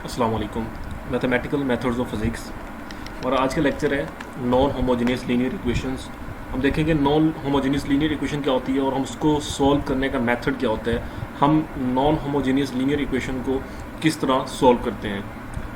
अस्सलाम वालेकुम। Mathematical methods of physics और आज का लेक्चर है नॉन होमोजेनियस लीनियर इक्वेशंस। हम देखेंगे नॉन होमोजेनियस लीनियर इक्वेशन क्या होती है और हम उसको सॉल्व करने का मेथड क्या होता है, हम नॉन होमोजेनियस लीनियर इक्वेशन को किस तरह सॉल्व करते हैं।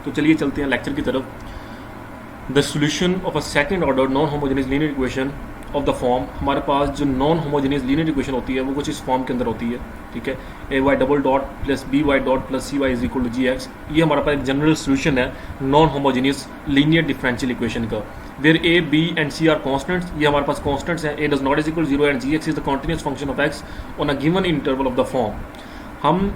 तो चलिए चलते हैं लेक्चर की तरफ। The solution of a second order non homogeneous linear equation of the form, हमारे पास जो नॉन होमोजेनियस लीनियर इक्वेशन होती है वो कुछ इस फॉर्म के अंदर होती है। ठीक है, A Y double dot plus B Y dot plus C Y is equal to G X. ये हमारे पास एक जनरल सोल्यूशन है non homogeneous linear differential equation का, where A B and C are constants. ये हमारे पास कॉन्स्टेंट्स हैं। A does not is equal zero and G X is the continuous function of X on a given interval of the form. हम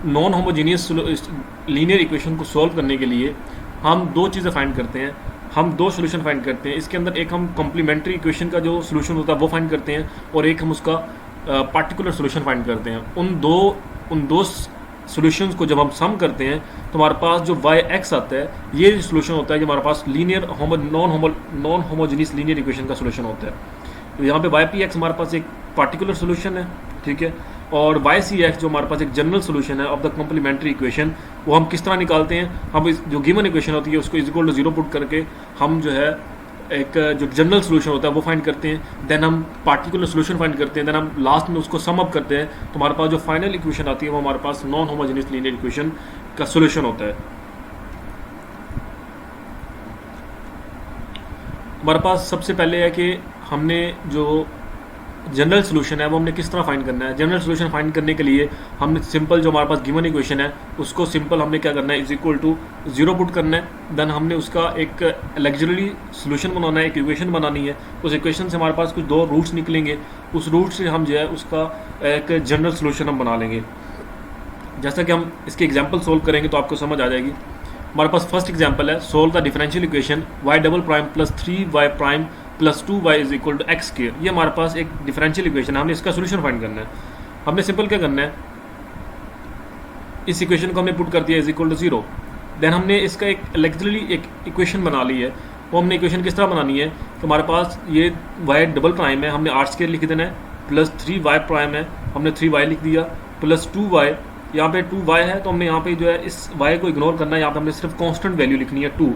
non homogeneous linear equation को solve करने के लिए हम दो चीज़ें फाइंड करते हैं, हम दो सोल्यूशन फाइंड करते हैं। इसके अंदर एक हम कॉम्प्लीमेंट्री इक्वेशन का जो सोल्यूशन होता है वो फाइंड करते हैं और एक हम उसका पार्टिकुलर सोल्यूशन फाइंड करते हैं। उन दो सॉल्यूशंस को जब हम सम करते हैं तो हमारे पास जो वाई एक्स आता है, ये सोल्यूशन होता है जो हमारे पास linear non homogeneous linear equation का सोल्यूशन होता है। तो यहाँ पे वाई पी एक्स हमारे पास एक पार्टिकुलर सोल्यूशन है, ठीक है, और वाई सी एक्स जो हमारे पास एक जनरल सोल्यूशन है ऑफ द कॉम्प्लीमेंट्री इक्वेशन। वो हम किस तरह निकालते हैं, हम इस जो गिवन इक्वेशन होती है उसको is equal to zero put करके हम जो है एक जो जनरल सोल्यूशन होता है वो फाइंड करते हैं, देन हम पार्टिकुलर सोल्यूशन फाइंड करते हैं, देन हम लास्ट में उसको सम अप करते हैं। तो हमारे पास जो फाइनल इक्वेशन आती है वो हमारे पास नॉन होमोजेनियस लीनियर इक्वेशन का सोल्यूशन होता है। हमारे पास सबसे पहले है कि हमने जो जनरल सोल्यूशन है वो हमने किस तरह फाइंड करना है। जनरल सोल्यूशन फाइंड करने के लिए हमने सिंपल जो हमारे पास गिवन इक्वेशन है उसको सिंपल हमने क्या करना है, is equal to zero put करना है। देन हमने उसका एक लग्जरी सोल्यूशन बनाना है, एक इक्वेशन बनानी है। उस इक्वेशन से हमारे पास कुछ दो रूट्स निकलेंगे, उस रूट से हम जो है उसका एक जनरल सोल्यूशन हम बना लेंगे। जैसा कि हम इसके एग्जाम्पल सोल्व करेंगे तो आपको समझ आ जाएगी। हमारे पास फर्स्ट एग्जाम्पल है, solve the differential equation y double prime plus three y prime plus two y is equal to x square. ये हमारे पास एक डिफरेंशियल इक्वेशन है, हमने इसका सोल्यूशन फाइंड करना है। हमने सिंपल क्या करना है, इस इक्वेशन को हमने पुट कर दिया is equal to zero. Then हमने इसका एक लग्जरी एक इक्वेशन बना ली है। वो हमने इक्वेशन किस तरह बनानी है कि हमारे पास ये वाई डबल प्राइम है, हमने आर स्क्वायर लिख देना है, प्लस थ्री वाई प्राइम है, हमने थ्री वाई लिख दिया, प्लस टू वाई, यहाँ पे टू वाई है तो हमने यहाँ पे जो है इस वाई को इग्नोर करना है, यहाँ पे हमने सिर्फ कांस्टेंट वैल्यू लिखनी है टू।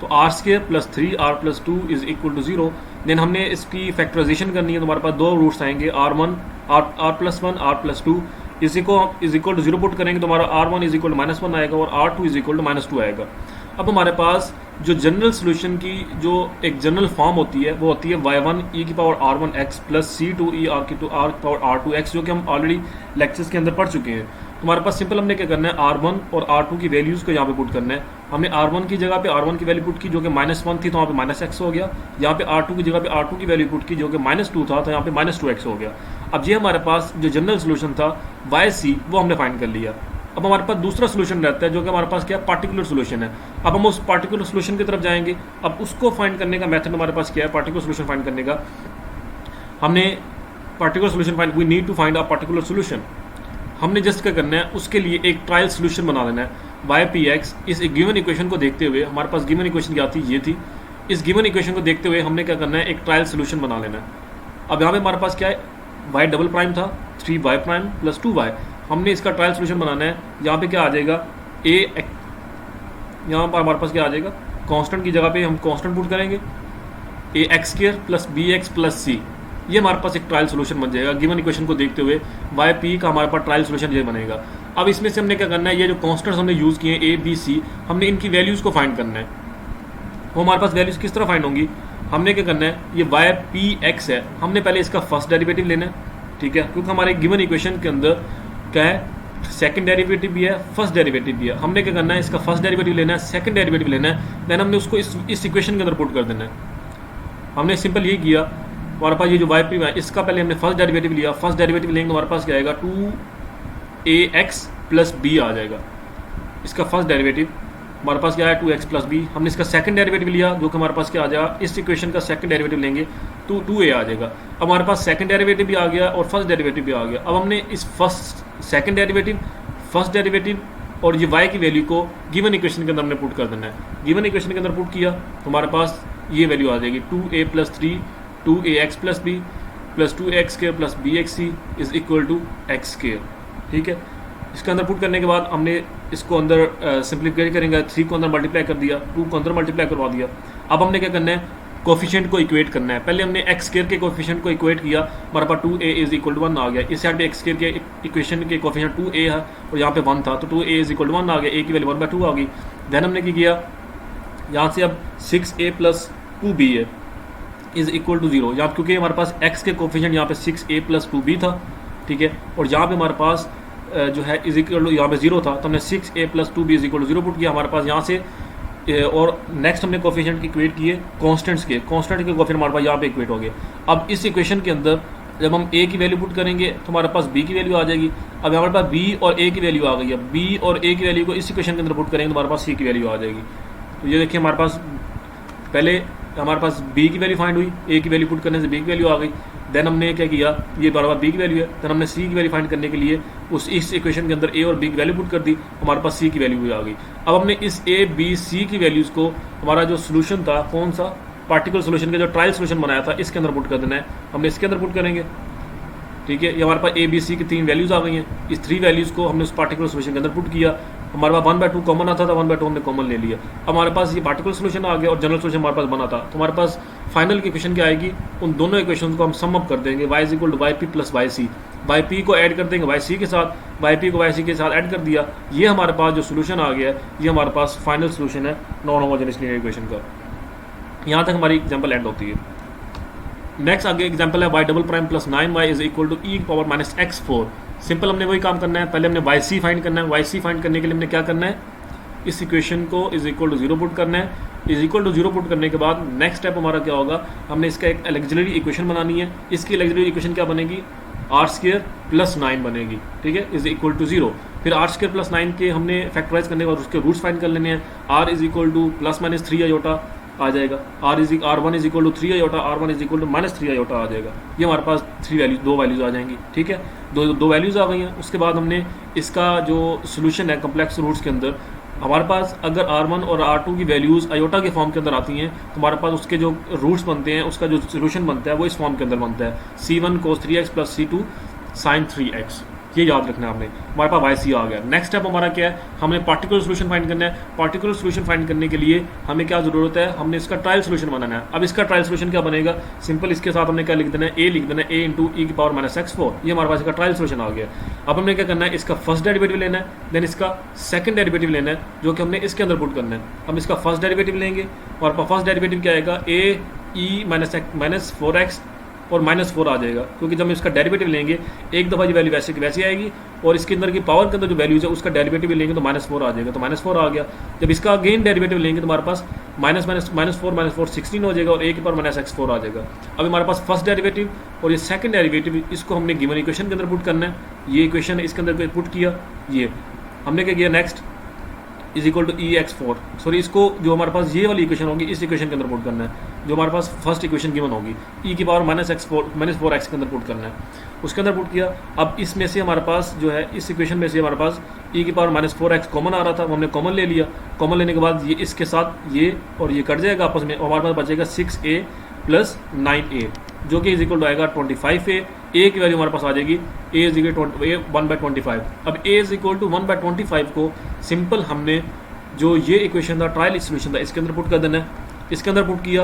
तो r square plus three r plus two is equal to zero. Then हमने इसकी फैक्टराइजेशन करनी है तो हमारे पास दो रूट्स आएंगे, r one r plus one r plus two. इसी को is equal to zero put करेंगे तो हमारा r one is equal to minus one आएगा और r two is equal to minus two आएगा। अब हमारे पास जो जनरल सोल्यूशन की जो एक जनरल फॉर्म होती है वो होती है वाई वन ई की power R one X plus C two E R की two R power R two X, जो कि हम ऑलरेडी लेक्चर्स के अंदर पढ़ चुके हैं। तो हमारे पास सिंपल हमने क्या करना है, आर वन और आर टू की वैल्यूज़ को यहाँ पे पुट करना है। हमने आर वन की जगह पे आर वन की वैल्यू पुट की जो कि माइनस वन थी तो यहाँ पे माइनस एक्स हो गया। यहाँ पे आर टू की जगह पे आर टू की वैल्यू पुट की जो कि माइनस टू था तो यहाँ पे माइनस टू एक्स हो गया। अब ये हमारे पास जो जनरल सोल्यूशन था वाई सी वो हमने फाइंड कर लिया। अब हमारे पास दूसरा सोल्यूशन रहता है जो कि हमारे पास क्या पार्टिकुलर सोल्यूशन है। अब हम उस पार्टिकुलर सोल्यूशन की तरफ जाएंगे। अब उसको फाइंड करने का मेथड हमारे पास क्या है, पार्टिकुलर सोल्यूशन फाइंड करने का। हमने particular solution find, we need to find a particular solution. हमने जस्ट क्या करना है, उसके लिए एक ट्रायल सोल्यूशन बना लेना है। वाई पी एक्स इस एक गिवन इक्वेशन को देखते हुए, हमारे पास गिवन इक्वेशन क्या थी, ये थी। इस गिवन इक्वेशन को देखते हुए हमने क्या करना है, एक ट्रायल सोल्यूशन बना लेना है। अब यहाँ पे हमारे पास क्या है, वाई डबल प्राइम था, three y prime plus two y. हमने इसका ट्रायल सोल्यूशन बनाना है। यहाँ पे क्या आ जाएगा, यहाँ पर हमारे पास क्या आ जाएगा, कांस्टेंट की जगह पे हम कांस्टेंट पुट करेंगे, A X square plus B X plus C. ये हमारे पास एक ट्रायल सोल्यूशन बन जाएगा। गिवन इक्वेशन को देखते हुए वाई पी का हमारे पास ट्रायल सोल्यूशन ये बनेगा। अब इसमें से हमने क्या करना है, ये जो कांस्टेंट्स हमने यूज़ किए हैं ए बी सी, हमने इनकी वैल्यूज़ को फाइंड करना है। वो हमारे पास वैल्यूज़ किस तरह फाइंड होंगी, हमने क्या करना है, ये वाई पी एक्स है, हमने पहले इसका फर्स्ट डेरिवेटिव लेना है, ठीक है, क्योंकि हमारे गिवन इक्वेशन के अंदर क्या है, सेकंड डेरिवेटिव भी है, फर्स्ट डेरिवेटिव भी है। हमने क्या करना है, इसका फर्स्ट डेरिवेटिव लेना है, सेकंड डेरिवेटिव लेना है, देन हमने उसको इस इक्वेशन के अंदर पुट कर देना है। हमने सिंपल ये किया, हमारे पास ये जो वाई पी है इसका पहले हमने फर्स्ट डेरिवेटिव लिया, फर्स्ट डेरिवेटिव लेंगे तो हमारे पास क्या आएगा, टू ए एक्स प्लस बी आ जाएगा। इसका फर्स्ट डेरिवेटिव हमारे पास क्या है, टू एक्स प्लस बी। हमने इसका सेकंड डेरिवेटिव लिया जो कि हमारे पास क्या आ जाएगा, इस इक्वेशन का सेकंड डेरिवेटिव लेंगे तो टू ए आ जाएगा। अब हमारे पास सेकंड डेरिवेटिव भी आ गया और फर्स्ट डेरिवेटिव भी आ गया। अब हमने इस सेकंड डेरिवेटिव, फर्स्ट डेरिवेटिव और ये y की वैल्यू को गिवन इक्वेशन के अंदर हमने पुट कर देना है। गिवन इक्वेशन के अंदर पुट किया तो हमारे पास ये वैल्यू आ जाएगी, two a plus three two A x plus b plus two x square plus B x c is equal to x square, ठीक है। इसके अंदर पुट करने के बाद हमने इसको अंदर सिंप्लीफाई करेंगे, 3 को अंदर मल्टीप्लाई कर दिया, 2 को अंदर मल्टीप्लाई करवा दिया। अब हमने क्या करना है, कोफिशिएंट को इक्वेट करना है। पहले हमने एक्स स्क्वायर के कोफिशिएंट को इक्वेट किया, हमारे पास 2a इज इक्वल टू 1 आ गया। इस साइड पे एक्स स्क्वायर के इक्वेशन के कोफिशिएंट 2a है और यहाँ पे 1 था, तो 2a इज इक्वल टू 1 आ गया, a की वैल्यू 1/2 आ गई। देन हमने क्या किया, यहाँ से अब 6a प्लस 2b है इज इक्वल टू 0, यहाँ क्योंकि हमारे पास x के कोफिशिएंट यहाँ पे 6a प्लस 2b था, ठीक है, और यहाँ पे हमारे पास जो है इज इक्वल टू यहाँ पे 0 था, तो हमने 6a plus 2b is equal to 0 put किया हमारे पास यहाँ से। और नेक्स्ट हमने कोफिशिएंट इक्वेट किए कांस्टेंट्स के कोफिशिएंट हमारे पास यहाँ पे इक्वेट हो गए। अब इस इक्वेशन के अंदर जब हम a की वैल्यू पुट करेंगे तो हमारे पास b की वैल्यू आ जाएगी। अब हमारे पास b और a की वैल्यू आ गई है, b और a की वैल्यू को इस इक्वेशन के अंदर पुट करेंगे तो हमारे पास c की वैल्यू आ जाएगी। तो ये देखिए हमारे पास पहले हमारे पास b की वैल्यू फाइंड हुई, a की वैल्यू पुट करने से b की वैल्यू आ गई। देन हमने क्या किया, ये बराबर b की वैल्यू है, देन हमने c की वैल्यू फाइंड करने के लिए उस इस इक्वेशन के अंदर a और b की वैल्यू पुट कर दी, हमारे पास c की वैल्यू भी आ गई। अब हमने इस a b c की वैल्यूज़ को हमारा जो सोल्यूशन था, कौन सा पार्टिकुलर सोल्यूशन का जो ट्रायल सोल्यूशन बनाया था, इसके अंदर पुट कर देना है। हमने इसके अंदर पुट करेंगे, ठीक है। ये हमारे पास a b c की 3 वैल्यूज़ आ गई हैं। इस 3 वैल्यूज़ को हमने उस पार्टिकुलर सोल्यूशन के अंदर पुट किया, हमारे पास 1/2 कॉमन आता था, 1/2 हमने कॉमन ले लिया। अब हमारे पास ये पार्टिकुलर सोल्यूशन आ गया और जनरल सोल्यूशन हमारे पास बना था, तो हमारे पास फाइनल की इक्वेशन क्या आएगी, उन दोनों इक्वेशन को हम सम अप कर देंगे, y is equal to y p plus y c, y p को ऐड कर देंगे वाई सी के साथ, वाई पी को वाई सी के साथ ऐड कर दिया। ये हमारे पास जो सोल्यूशन आ गया है, ये हमारे पास फाइनल सोल्यूशन है नॉन होमोजेनियस लीनियर इक्वेशन का। यहाँ तक हमारी एग्जाम्पल एंड होती है। नेक्स्ट आगे एग्जाम्पल है y double prime plus 9y is equal to e power minus x4। Simple हमने वही काम करना है, पहले हमने वाई सी फाइंड करना है। वाई सी फाइंड करने के लिए हमने क्या करना है, इस इक्वेशन को इज इक्वल टू 0 पुट करना है। इज इक्वल टू 0 पुट करने के बाद नेक्स्ट स्टेप हमारा क्या होगा, हमने इसका एक ऑक्सिलरी इक्वेशन बनानी है। इसकी ऑक्सिलरी इक्वेशन क्या बनेगी, आर स्क्वायर प्लस 9 बनेगी, ठीक है, इज इक्वल टू 0। फिर आर स्क्वायर प्लस 9 के हमने फैक्टराइज करने के बाद उसके रूट्स फाइंड कर लेने हैं। R is equal to plus minus 3 iota आ जाएगा, R1 is equal to 3 iota, R1 is equal to minus 3 iota आ जाएगा। ये हमारे पास 2 वैल्यूज़ आ जाएंगी, ठीक है, दो वैल्यूज़ आ गई हैं। उसके बाद हमने इसका जो सोल्यूशन है कम्प्लेक्स रूट्स के अंदर, हमारे पास अगर R1 और R2 की वैल्यूज़ आयोटा के फॉर्म के अंदर आती हैं तो हमारे पास उसके जो रूट्स बनते हैं, उसका जो सोल्यूशन बनता है वो इस फॉर्म के अंदर बनता है, C1 cos 3x plus C2 sin 3x। ये याद रखना है आपने। हमारे पास वाई सी आ गया। नेक्स्ट स्टेप हमारा क्या है, हमने पार्टिकुलर सोल्यूशन फाइंड करना है। पार्टिकुलर सोल्यूशन फाइंड करने के लिए हमें क्या जरूरत है, हमने इसका ट्रायल सोल्यूशन बनाना है। अब इसका ट्रायल सोल्यूशन क्या बनेगा, सिंपल इसके साथ हमने क्या लिख देना है, ए लिख देना है, ए इंटू ई की पावर माइनस x4। ये हमारे पास इसका ट्रायल सोल्यूशन आ गया। अब हमने क्या करना है, इसका फर्स्ट डेरिवेटिव लेना है, देन इसका सेकंड डेरिवेटिव लेना है, जो कि हमने इसके अंदर पुट करना है। हम इसका फर्स्ट डेरिवेटिव लेंगे, हमारे पास फर्स्ट डेरिवेटिव क्या आएगा, ए ई माइनस 4x और -4 आ जाएगा, क्योंकि जब हम इसका डेरिवेटिव लेंगे एक दफ़ा ये वैल्यू वैसे की वैसे आएगी और इसके अंदर की पावर के अंदर जो वैल्यूज है उसका डेरिवेटिव लेंगे तो -4 आ जाएगा, तो -4 आ गया। जब इसका अगेन डेरिवेटिव लेंगे तो हमारे पास -4 16 हो जाएगा और a की पावर -x4 आ जाएगा। अब हमारे पास फर्स्ट डेरिवेटिव और ये सेकंड डेरिवेटिव, इसको हमने गिवन इक्वेशन के अंदर पुट करना है। ये इक्वेशन है, इसके अंदर पुट किया, ये हमने क्या किया, next is equal to EX4, sorry इसको जो हमारे पास ये वाली इक्वेशन होगी इस इक्वेशन के अंदर पुट करना है, जो हमारे पास फर्स्ट इक्वेशन गिवन होगी, e की पावर -4x के अंदर पुट करना है, उसके अंदर पुट किया। अब इसमें से हमारे पास जो है, इस इक्वेशन में से हमारे पास e की पावर -4x कॉमन आ रहा था, वो हमने कॉमन ले लिया। कॉमन लेने के बाद ये इसके साथ ये और ये कट जाएगा आपस में, और हमारे पास बचेगा 6a प्लस 9a, जो कि इज इक्वल टू आएगा 25a। a की वैल्यू हमारे पास आ जाएगी a इज इक्वल टू 1/25। अब a इज इक्वल टू 1/25 को सिंपल हमने जो ये इक्वेशन था, ट्रायल सोल्यूशन था, इसके अंदर पुट कर देना है। इसके अंदर पुट किया,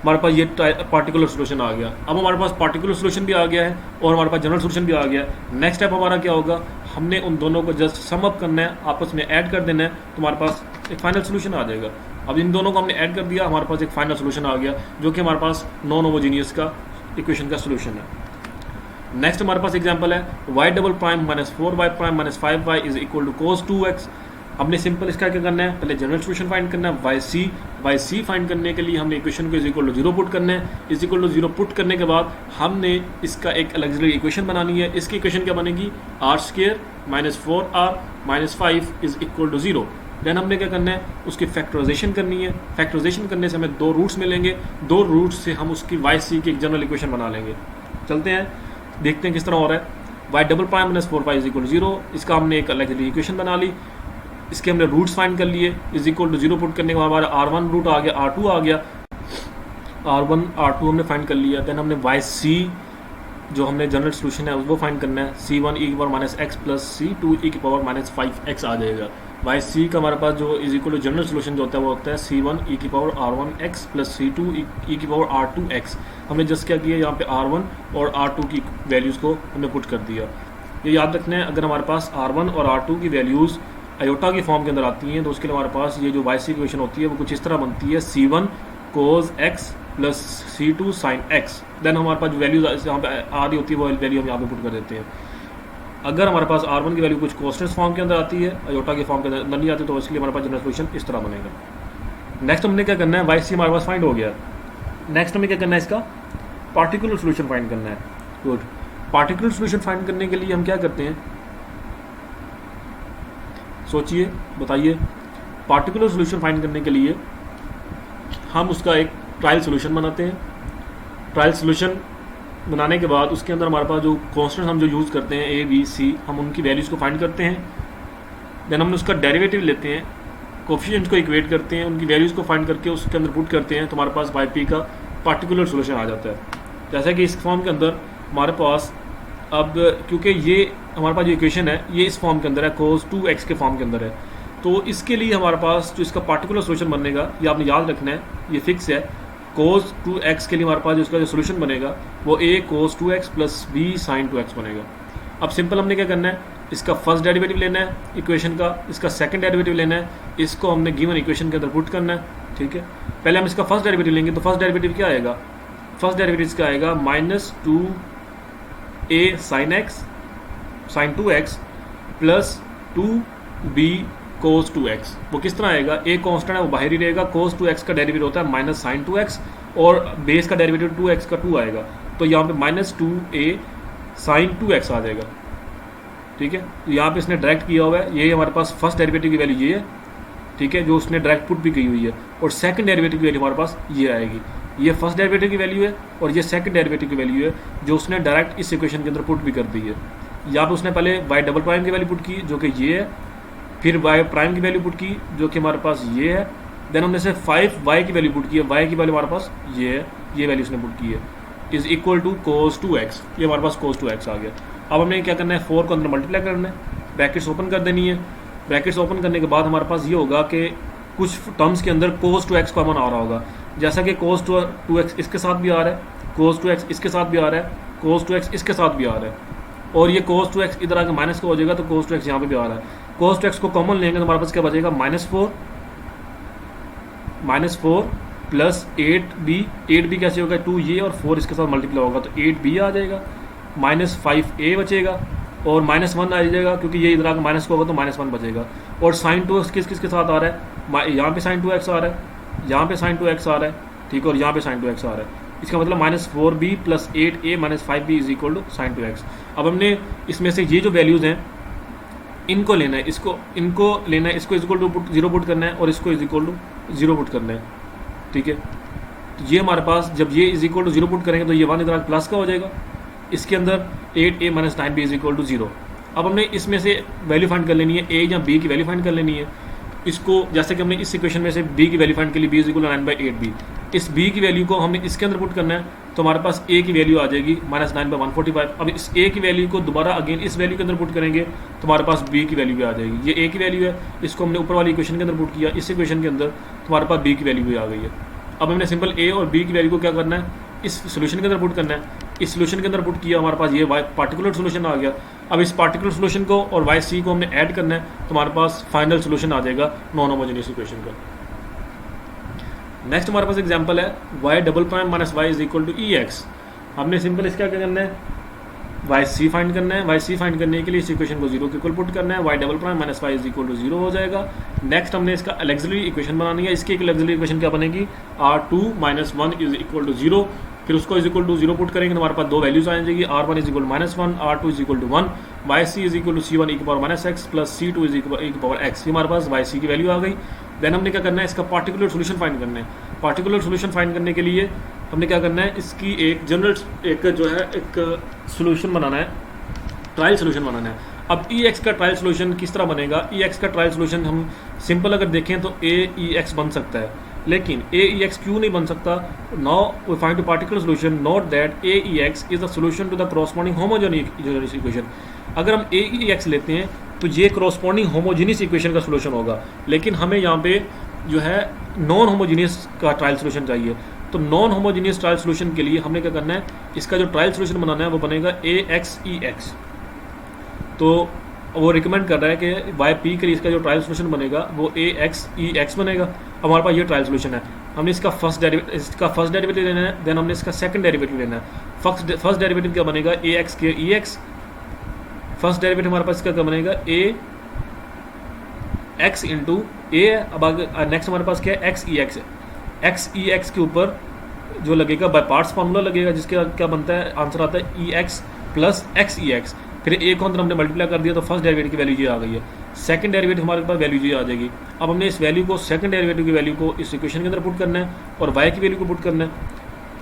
हमारे पास ये पार्टिकुलर सोल्यूशन आ गया। अब हमारे पास पार्टिकुलर सोल्यूशन भी आ गया है और हमारे पास जनरल सोल्यूशन भी आ गया है। नेक्स्ट स्टेप हमारा क्या होगा, हमने उन दोनों को जस्ट सम अप करना है, आपस में ऐड कर देना है, तो हमारे पास एक फाइनल सोल्यूशन आ जाएगा। अब इन दोनों को हमने ऐड कर दिया, हमारे पास एक फाइनल सोल्यूशन आ गया, जो कि हमारे पास नॉन होमोजेनियस का इक्वेशन का सोल्यूशन है। नेक्स्ट हमारे पास एग्जांपल है y double prime -4y prime -5y is equal to cos 2x। हमने सिंपल इसका क्या करना है, पहले जनरल सोल्यूशन फाइंड करना है, वाई सी फाइंड करने के लिए हमने इक्वेशन को इज इक्वल टू 0 पुट करना है। इज इक्वल टू 0 पुट करने के बाद हमने इसका एक ऑक्सिलरी इक्वेशन बनानी है। इसकी इक्वेशन क्या बनेगी, r² -4r -5 is equal to 0। Then हमने क्या करना है, उसकी फैक्टराइजेशन करनी है। फैक्टराइजेशन करने से हमें 2 रूट्स मिलेंगे, 2 रूट्स से हम उसकी वाई सी की एक जनरल इक्वेशन बना लेंगे। चलते हैं, देखते हैं किस तरह हो रहा है। y double prime -4y is equal to 0, इसका हमने एक ऑक्सिलरी इक्वेशन बना ली, इसके हमने रूट्स फाइंड कर लिए। इज इक्वल टू 0 पुट करने के बाद हमारा R1 रूट आ गया, R2 आ गया, R1 R2 हमने फाइंड कर लिया। देन हमने YC जो हमने जनरल सोल्यूशन है वो फाइंड करना है, C1 e की power -x plus C2 e की पावर -5x आ जाएगा। वाई सी का हमारे पास जो is equal to general solution जो होता है वो होता है C1 e की power R1 x plus C2 e की पावर R2 x। हमने जस्ट क्या किया, यहाँ पे R1 और R2 की वैल्यूज़ को हमने पुट कर दिया। ये याद रखना है, अगर हमारे पास R1 और R2 की वैल्यूज़ आयोटा की फॉर्म के अंदर आती हैं तो उसके लिए हमारे पास ये जो वाई सी इक्वेशन होती है वो कुछ इस तरह बनती है, C1 cos x plus C2 sin x। Then हमारे पास जो वैल्यूज यहाँ पे आ रही होती है वो वैल्यू हम यहाँ पे पुट कर देते हैं। अगर हमारे पास R1 की वैल्यू कुछ कॉन्स्टेंट फॉर्म के अंदर आती है, आयोटा के फॉर्म के अंदर नहीं आती, तो इसके लिए हमारे पास जनरल सोल्यूशन इस तरह बनेगा। नेक्स्ट हमने क्या करना है, वाई सी हमारे पास फाइंड हो गया। नेक्स्ट हमें क्या करना है, इसका पार्टिकुलर सोल्यूशन फाइंड करना है। गुड। पार्टिकुलर सोल्यूशन फाइंड करने के लिए हम क्या करते हैं, सोचिए बताइए। पार्टिकुलर सोल्यूशन फाइंड करने के लिए हम उसका एक ट्रायल सोल्यूशन बनाते हैं। ट्रायल सोल्यूशन बनाने के बाद उसके अंदर हमारे पास जो कॉन्स्टेंट हम जो यूज़ करते हैं ए बी सी, हम उनकी वैल्यूज़ को फाइंड करते हैं। देन हम उसका डेरिवेटिव लेते हैं, कोफिशिएंट्स को इक्वेट करते हैं, उनकी वैल्यूज़ को फाइंड करके उसके अंदर पुट करते हैं, तो हमारे पास वाई पी का पार्टिकुलर सोल्यूशन आ जाता है। जैसा कि इस फॉर्म के अंदर हमारे पास अब, क्योंकि ये हमारे पास जो इक्वेशन है ये इस फॉर्म के अंदर है, cos 2x के फॉर्म के अंदर है, तो इसके लिए हमारे पास जो इसका पार्टिकुलर सोल्यूशन बनेगा ये आपने याद रखना है, ये फिक्स है। cos 2x के लिए हमारे पास जो इसका जो सोल्यूशन बनेगा वो a cos 2x plus b sin 2x बनेगा। अब सिंपल हमने क्या करना है, इसका फर्स्ट डेरिवेटिव लेना है इक्वेशन का, इसका सेकंड डेरिवेटिव लेना है, इसको हमने गिवन इक्वेशन के अंदर पुट करना है। ठीक है, पहले हम इसका फर्स्ट डेरिवेटिव लेंगे, तो फर्स्ट डेरिवेटिव क्या आएगा, फर्स्ट डेरिवेटिव क्या आएगा, -2a sin x sin 2x plus 2b cos 2x। वो किस तरह आएगा, a कांस्टेंट है वो बाहर ही रहेगा, cos 2x का डेरिवेटिव होता है माइनस sin 2x और बेस का डेरिवेटिव 2x का 2 आएगा, तो यहाँ पे -2a sin 2x आ जाएगा। ठीक है, तो यहाँ पे इसने डायरेक्ट किया हुआ है, ये हमारे पास फर्स्ट डेरिवेटिव की वैल्यू ये है। ठीक है, जो उसने डायरेक्ट पुट भी की हुई है, और सेकंड डेरिवेटिव की वैल्यू हमारे पास ये आएगी। ये फर्स्ट डेरिवेटिव की वैल्यू है और ये सेकंड डेरिवेटिव की वैल्यू है जो उसने डायरेक्ट इस इक्वेशन के अंदर पुट भी कर दी है। यहाँ पे उसने पहले वाई डबल प्राइम की वैल्यू पुट की जो कि ये है, फिर वाई प्राइम की वैल्यू पुट की जो कि हमारे पास ये है, देन हमने से 5y की वैल्यू पुट की है, y की वैल्यू हमारे पास ये है, ये वैल्यू उसने पुट की है, is equal to cos 2x। ये हमारे पास cos 2x आ गया। अब हमें क्या करना है, 4 को अंदर मल्टीप्लाई करना है, ब्रैकेट्स ओपन कर देनी है। ब्रैकेट्स ओपन करने के बाद हमारे पास ये होगा कि कुछ टर्म्स के अंदर cos 2x कॉमन आ रहा होगा, जैसा कि cos 2x इसके साथ भी आ रहा है, cos 2x इसके साथ भी आ रहा है, cos 2x इसके साथ भी आ रहा है, और ये cos 2x इधर आके माइनस का हो जाएगा, तो cos 2x यहाँ पे भी आ रहा है। cos 2x को कॉमन लेंगे तो हमारे पास क्या बचेगा, -4 प्लस 8b कैसे होगा, 2 ये और 4 इसके साथ मल्टीप्लाई होगा तो 8b आ जाएगा, -5a बचेगा और -1 आ जाएगा, क्योंकि ये इधर आकर माइनस का होगा तो -1 बचेगा। और sin 2x किसके साथ आ रहा है, यहाँ पे sin 2x आ रहा है, यहाँ पे sin 2x आ रहा है, ठीक है, और यहाँ पे sin 2x आ रहा है। इसका मतलब -4b plus 8a minus 5b is equal to sin 2x। अब हमने इसमें से ये जो वैल्यूज़ हैं इनको लेना है, इनको लेना है, इसको इज इक्वल टू 0 पुट करना है और इसको इज इक्वल टू 0 पुट करना है। ठीक है, तो ये हमारे पास जब ये इज इक्वल टू 0 पुट करेंगे तो ये 1 इधर प्लस का हो जाएगा, इसके अंदर 8a minus 9b is equal to 0। अब हमने इसमें से वैल्यू फाइंड कर लेनी है, a या b की वैल्यू फाइंड कर लेनी है। इसको जैसे कि हमने इस इक्वेशन में से b की वैल्यू फाइंड के लिए b is equal to 9/8b, इस b की वैल्यू को हमने इसके अंदर पुट करना है, तो हमारे पास a की वैल्यू आ जाएगी -9/145। अब इस a की वैल्यू को दोबारा अगेन इस वैल्यू के अंदर पुट करेंगे तो हमारे पास b की वैल्यू भी आ जाएगी। ये a की वैल्यू है, इसको हमने ऊपर वाली इक्वेशन के अंदर पुट किया, इस इक्वेशन के अंदर तो हमारे पास b की वैल्यू भी आ गई है। अब हमने सिंपल a और b की वैल्यू को क्या करना है, इस सोल्यूशन के अंदर पुट करना है, इस सोल्यूशन के अंदर पुट किया, हमारे पास ये पार्टिकुलर सोल्यूशन आ गया। अब इस पार्टिकुलर सोल्यूशन को और वाई सी को हमने ऐड करना है, तो हमारे पास फाइनल सोल्यूशन आ जाएगा नॉन होमोजेनियस इक्वेशन का। नेक्स्ट हमारे पास एग्जांपल है y double prime minus y is equal to e x. हमने सिंपल इसका क्या करना है, वाई सी फाइंड करना है। वाई सी फाइंड करने के लिए इस इक्वेशन को 0 के इक्वल पुट करना है, y double prime minus y is equal to 0 हो जाएगा। नेक्स्ट हमने इसका ऑक्सिलरी इक्वेशन बनानी है, इसकी एक ऑक्सिलरी इक्वेशन क्या बनेगी, r2 minus 1 is equal to 0, फिर उसको इज इक्वल टू 0 पुट करेंगे तो हमारे पास दो वैल्यूज आ जाएगी, r1 is equal to -1, r2 is equal to 1, yc is equal to c1 e की power -x plus c2 is equal e की पावर x। ये हमारे पास yc की वैल्यू आ गई। देन हमने क्या करना है, इसका पार्टिकुलर सोल्यूशन फाइंड करना है। पार्टिकुलर सोल्यूशन फाइंड करने के लिए हमने क्या करना है, इसकी एक जनरल एक जो है एक सोल्यूशन बनाना है, ट्रायल सोल्यूशन बनाना है। अब ई एक्स का ट्रायल सोल्यूशन किस तरह बनेगा, ई एक्स का ट्रायल सोल्यूशन हम सिंपल अगर देखें तो ए ई एक्स बन सकता है, लेकिन ए ई एक्स क्यों नहीं बन सकता, now we find a particular solution, note that a e x is the solution to the corresponding homogeneous equation. अगर हम ए ई एक्स लेते हैं तो ये करस्पॉन्डिंग होमोजीनियस इक्वेशन का सोल्यूशन होगा। लेकिन हमें यहाँ पे जो है नॉन होमोजीनियस का ट्रायल सोल्यूशन चाहिए। तो नॉन होमोजीनियस ट्रायल सोल्यूशन के लिए हमने क्या करना है, इसका जो ट्रायल सोल्यूशन बनाना है वो बनेगा AXEX। तो वो रिकमेंड कर रहा है कि वाई पी के लिए इसका जो ट्रायल सोल्यूशन बनेगा वो AXEX बनेगा। अब हमारे पास ये ट्रायल सोल्यूशन है, हमने इसका फर्स्ट डेरिवेटिव लेना है, देन हमने इसका सेकंड डेरिवेटिव लेना है। फर्स्ट डेरिवेटिव क्या बनेगा, AX के EX। फर्स्ट डेरिवेटिव हमारे पास इसका क्या बनेगा, AX इंटू ए। अब आगे नेक्स्ट हमारे पास क्या है, XEX है। XEX के ऊपर जो लगेगा बाय पार्ट्स फार्मूला लगेगा, जिसके क्या बनता है, आंसर आता है EX प्लस XEX। फिर ए को अंदर हमने मल्टीप्लाई कर दिया तो फर्स्ट डेरिवेटिव की वैल्यू ये आ गई है। सेकंड डेरिवेटिव हमारे पास वैल्यू ये आ जाएगी। अब हमने इस वैल्यू को, सेकंड डेरिवेटिव की वैल्यू को इस इक्वेशन के अंदर पुट करना है और वाई की वैल्यू को पुट करना है।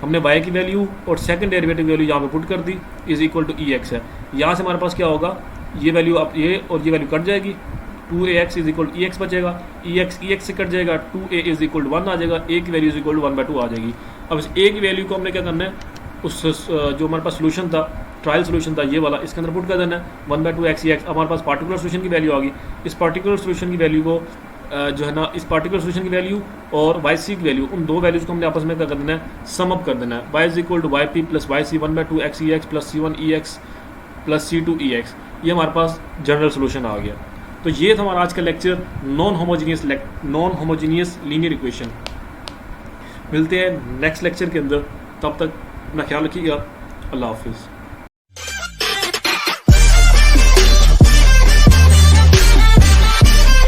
हमने वाई की वैल्यू और सेकंड डेरिवेटिव वैल्यू यहाँ पे पुट कर दी, इज इक्वल टू EX है। यहाँ से हमारे पास क्या होगा, ये वैल्यू अब ये और ये वैल्यू कट जाएगी, 2AX is equal to EX बचेगा, EX से कट जाएगा, 2A इज इक्वल टू 1 आ जाएगा, A की वैल्यू इज इक्वल टू 1/2 आ जाएगी। अब इस A की वैल्यू को हमने क्या करना है, उस जो हमारे पास सोल्यूशन था, ट्रायल सोल्यूशन था ये वाला, इसके अंदर पुट कर देना है 1/2 XEX। हमारे पास पार्टिकुलर सोल्यूशन की वैल्यू आ गई। इस पार्टिकुलर सोल्यूशन की वैल्यू को जो है ना, इस पार्टिकुलर सोल्यूशन की वैल्यू और YC की वैल्यू, उन दो वैल्यूज को हमने आपस में क्या कर देना है, सम अप कर देना है। Y is equal to YP plus YC 1/2 XEX plus C1EX plus C2EX। ये हमारे पास जनरल सोल्यूशन आ गया। तो ये था हमारा आज का lecture, non homogeneous linear equation. मिलते हैं नेक्स्ट लेक्चर के अंदर, तब तक अपना ख्याल रखिएगा। अल्लाह हाफिज़।